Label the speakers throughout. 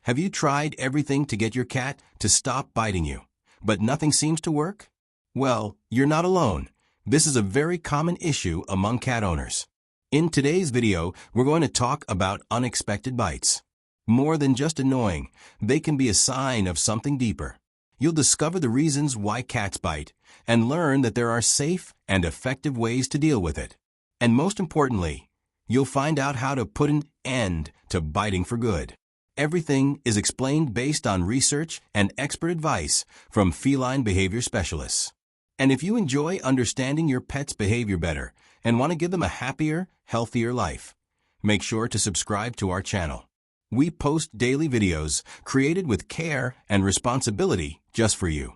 Speaker 1: Have you tried everything to get your cat to stop biting you, but nothing seems to work? Well, you're not alone. This is a very common issue among cat owners. In today's video, we're going to talk about unexpected bites. More than just annoying, they can be a sign of something deeper. You'll discover the reasons why cats bite and learn that there are safe and effective ways to deal with it. And most importantly, you'll find out how to put an end to biting for good. Everything is explained based on research and expert advice from feline behavior specialists. And if you enjoy understanding your pet's behavior better and want to give them a happier, healthier life, make sure to subscribe to our channel. We post daily videos created with care and responsibility just for you.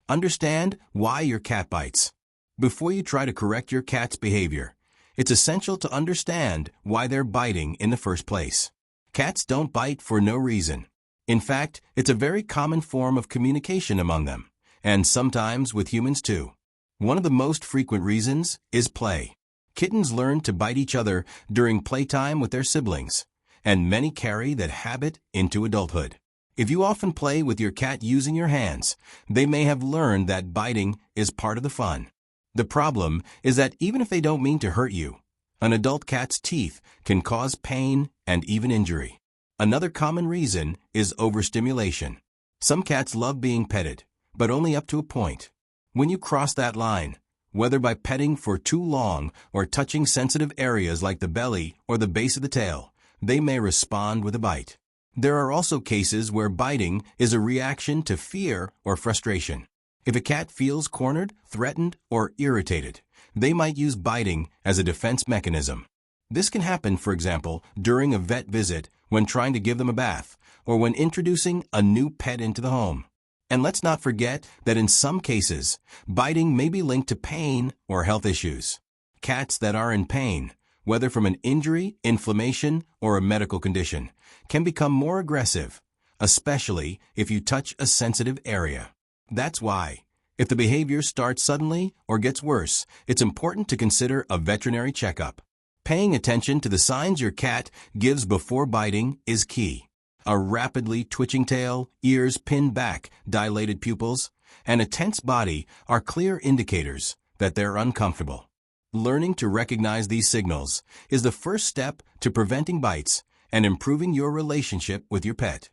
Speaker 1: Understand why your cat bites. Before you try to correct your cat's behavior, it's essential to understand why they're biting in the first place. Cats don't bite for no reason. In fact, it's a very common form of communication among them, and sometimes with humans too. One of the most frequent reasons is play. Kittens learn to bite each other during playtime with their siblings, and many carry that habit into adulthood. If you often play with your cat using your hands, they may have learned that biting is part of the fun. The problem is that even if they don't mean to hurt you, an adult cat's teeth can cause pain and even injury. Another common reason is overstimulation. Some cats love being petted, but only up to a point. When you cross that line, whether by petting for too long or touching sensitive areas like the belly or the base of the tail, they may respond with a bite. There are also cases where biting is a reaction to fear or frustration. If a cat feels cornered, threatened, or irritated, they might use biting as a defense mechanism. This can happen, for example, during a vet visit, when trying to give them a bath, or when introducing a new pet into the home. And let's not forget that in some cases, biting may be linked to pain or health issues. Cats that are in pain, whether from an injury, inflammation, or a medical condition, can become more aggressive, especially if you touch a sensitive area. That's why, if the behavior starts suddenly or gets worse, it's important to consider a veterinary checkup. Paying attention to the signs your cat gives before biting is key. A rapidly twitching tail, ears pinned back, dilated pupils, and a tense body are clear indicators that they're uncomfortable. Learning to recognize these signals is the first step to preventing bites and improving your relationship with your pet.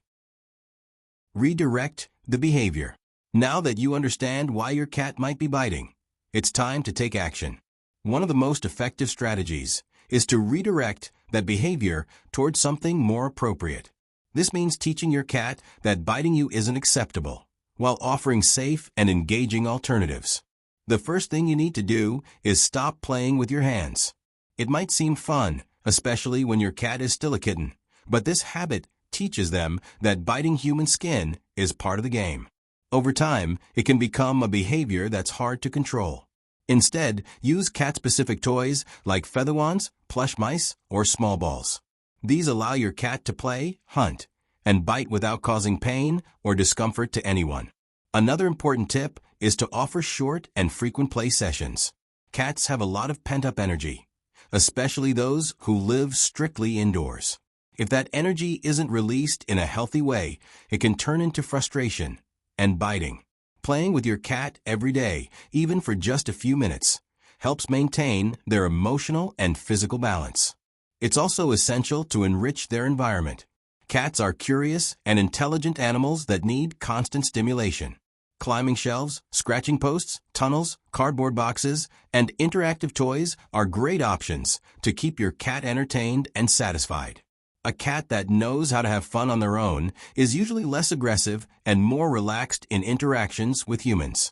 Speaker 1: Redirect the behavior. Now that you understand why your cat might be biting, it's time to take action. One of the most effective strategies is to redirect that behavior towards something more appropriate. This means teaching your cat that biting you isn't acceptable, while offering safe and engaging alternatives. The first thing you need to do is stop playing with your hands. It might seem fun, especially when your cat is still a kitten, but this habit teaches them that biting human skin is part of the game. Over time, it can become a behavior that's hard to control. Instead, use cat-specific toys like feather wands, plush mice, or small balls. These allow your cat to play, hunt, and bite without causing pain or discomfort to anyone. Another important tip is to offer short and frequent play sessions. Cats have a lot of pent-up energy, especially those who live strictly indoors. If that energy isn't released in a healthy way, it can turn into frustration and biting. Playing with your cat every day, even for just a few minutes, helps maintain their emotional and physical balance. It's also essential to enrich their environment. Cats are curious and intelligent animals that need constant stimulation. Climbing shelves, scratching posts, tunnels, cardboard boxes, and interactive toys are great options to keep your cat entertained and satisfied. A cat that knows how to have fun on their own is usually less aggressive and more relaxed in interactions with humans.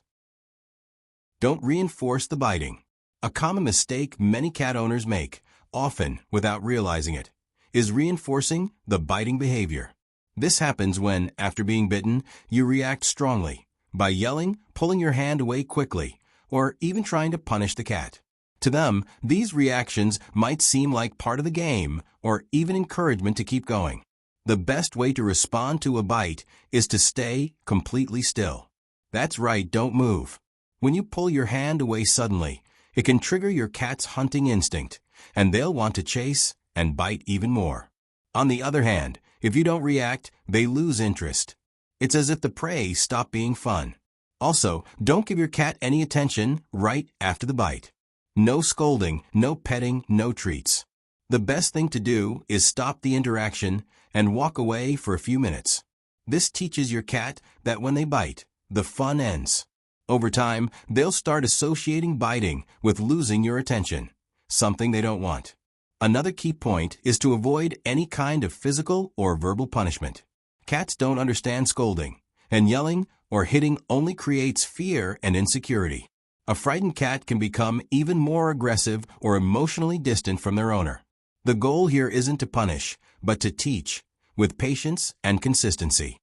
Speaker 1: Don't reinforce the biting. A common mistake many cat owners make, often without realizing it, is reinforcing the biting behavior. This happens when, after being bitten, you react strongly by yelling, pulling your hand away quickly, or even trying to punish the cat. To them, these reactions might seem like part of the game or even encouragement to keep going. The best way to respond to a bite is to stay completely still. That's right, don't move. When you pull your hand away suddenly, it can trigger your cat's hunting instinct, and they'll want to chase and bite even more. On the other hand, If you don't react, they lose interest. It's as if the prey stopped being fun. Also, don't give your cat any attention right after the bite. No scolding, no petting, no treats. The best thing to do is stop the interaction and walk away for a few minutes. This teaches your cat that when they bite, the fun ends. Over time, they'll start associating biting with losing your attention, something they don't want. Another key point is to avoid any kind of physical or verbal punishment. Cats don't understand scolding, and yelling or hitting only creates fear and insecurity. A frightened cat can become even more aggressive or emotionally distant from their owner. The goal here isn't to punish, but to teach, with patience and consistency.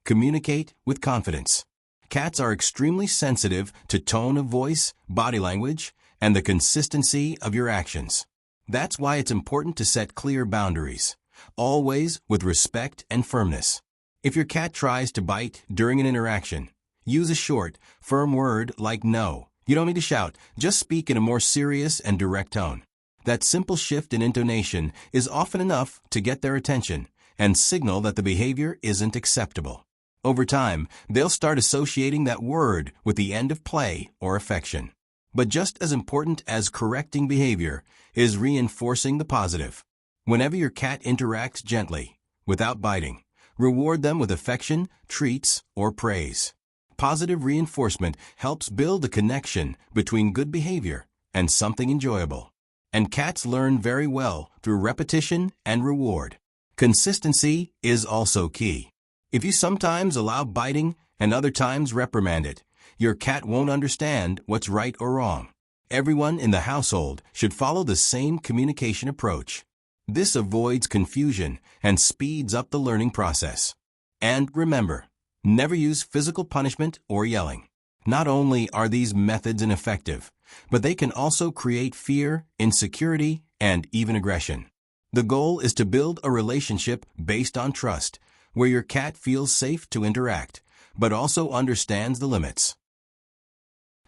Speaker 1: Communicate with confidence. Cats are extremely sensitive to tone of voice, body language, and the consistency of your actions. That's why it's important to set clear boundaries, always with respect and firmness. If your cat tries to bite during an interaction, use a short, firm word like no. You don't need to shout, just speak in a more serious and direct tone. That simple shift in intonation is often enough to get their attention and signal that the behavior isn't acceptable. Over time, they'll start associating that word with the end of play or affection. But just as important as correcting behavior is reinforcing the positive. Whenever your cat interacts gently, without biting, reward them with affection, treats, or praise. Positive reinforcement helps build a connection between good behavior and something enjoyable. And cats learn very well through repetition and reward. Consistency is also key. If you sometimes allow biting and other times reprimand it, your cat won't understand what's right or wrong. Everyone in the household should follow the same communication approach. This avoids confusion and speeds up the learning process. And remember, never use physical punishment or yelling. Not only are these methods ineffective, but they can also create fear, insecurity, and even aggression. The goal is to build a relationship based on trust, where your cat feels safe to interact, but also understands the limits.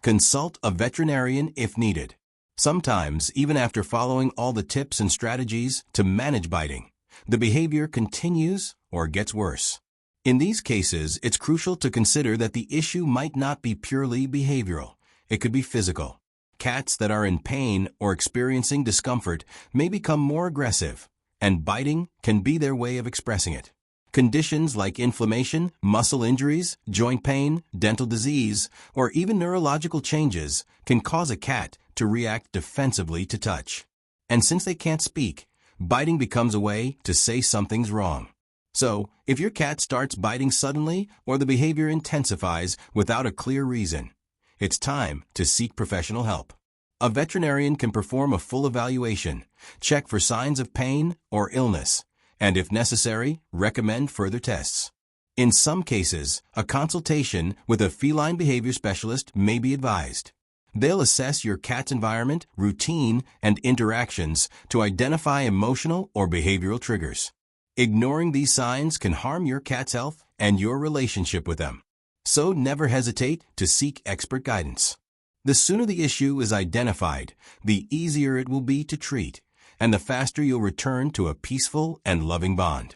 Speaker 1: Consult a veterinarian if needed. Sometimes, even after following all the tips and strategies to manage biting, the behavior continues or gets worse. In these cases, it's crucial to consider that the issue might not be purely behavioral. It could be physical. Cats that are in pain or experiencing discomfort may become more aggressive, and biting can be their way of expressing it. Conditions like inflammation, muscle injuries, joint pain, dental disease, or even neurological changes can cause a cat to react defensively to touch. And since they can't speak, biting becomes a way to say something's wrong. So, if your cat starts biting suddenly or the behavior intensifies without a clear reason, it's time to seek professional help. A veterinarian can perform a full evaluation, check for signs of pain or illness, and if necessary, recommend further tests. In some cases, a consultation with a feline behavior specialist may be advised. They'll assess your cat's environment, routine, and interactions to identify emotional or behavioral triggers. Ignoring these signs can harm your cat's health and your relationship with them. So never hesitate to seek expert guidance. The sooner the issue is identified, the easier it will be to treat, and the faster you'll return to a peaceful and loving bond.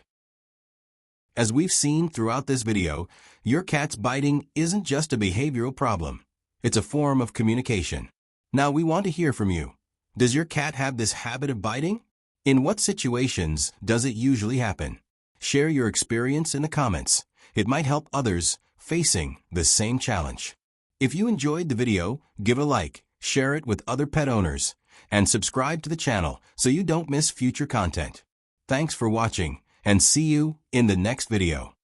Speaker 1: As we've seen throughout this video, your cat's biting isn't just a behavioral problem. It's a form of communication. Now we want to hear from you. Does your cat have this habit of biting? In what situations does it usually happen? Share your experience in the comments. It might help others facing the same challenge. If you enjoyed the video, give a like, share it with other pet owners, and subscribe to the channel so you don't miss future content. Thanks for watching, and see you in the next video.